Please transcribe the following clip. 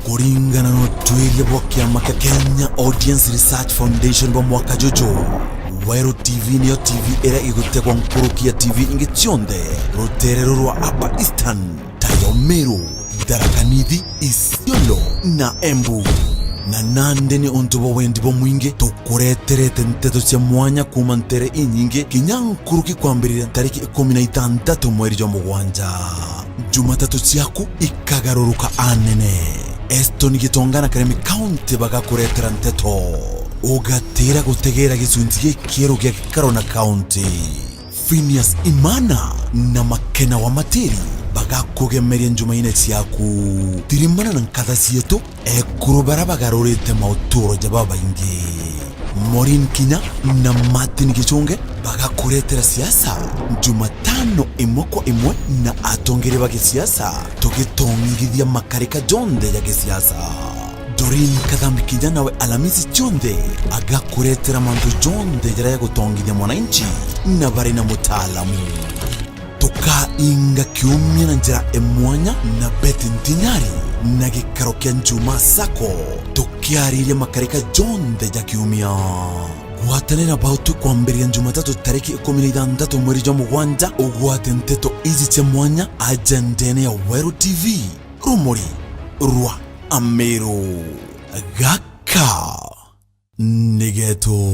kuringana n'otwirye bw'okyama ka Kenya Audience Research Foundation bo mwaka jojo. Wero TV niyo TV era igutegwa nkurukia TV inge tionde ruterero rwa Upper Eastern, Tayo Meru, Tharaka Nithi, Isiolo na Embu. Na nande ni ontubo wendi bo mwinge tukureterete nteto cia mwanya kuma ntere inyinge kinya nkuruki kwambirira tariki 16 mweri jwa mugwanja. Jumatatu ciaku ikagaruruka anene. Esto ni gitongana Karemi County bagakuretera nteto ugatera gutegera gicunji gikero gya Karona County. Phineas Imana na Makena wa Materi bagakugemeria njumaine ciaku tirimana na nkatha cietu ekurubara bagarurite mauturo jababa ingi. Morin Kinya na Martin Gichunge bagakuretera siasa Jumatano imwe kwa imwe na atongere bage siasa tugitongithia makarika jonde ya gisiasa. Doreen Kadhambi Kinya nawe Alamisi Chonde agakuretera mandu jonde jara ya gutongithia mwananchi na bari na mutaalamu. Tuka inga kiumia na njira emwanya na Beti Ntinyari na gikaro kia Njuma Sako tukiariria makarika jonde ya kiumia. Guhatanira bautu kwambiria Jumatatu tariki 16 mweri jwa mugwanja ugwate nteto izi cia mwanya ajandene ya Wero TV rumuri rwa Ameru gaka nigeto.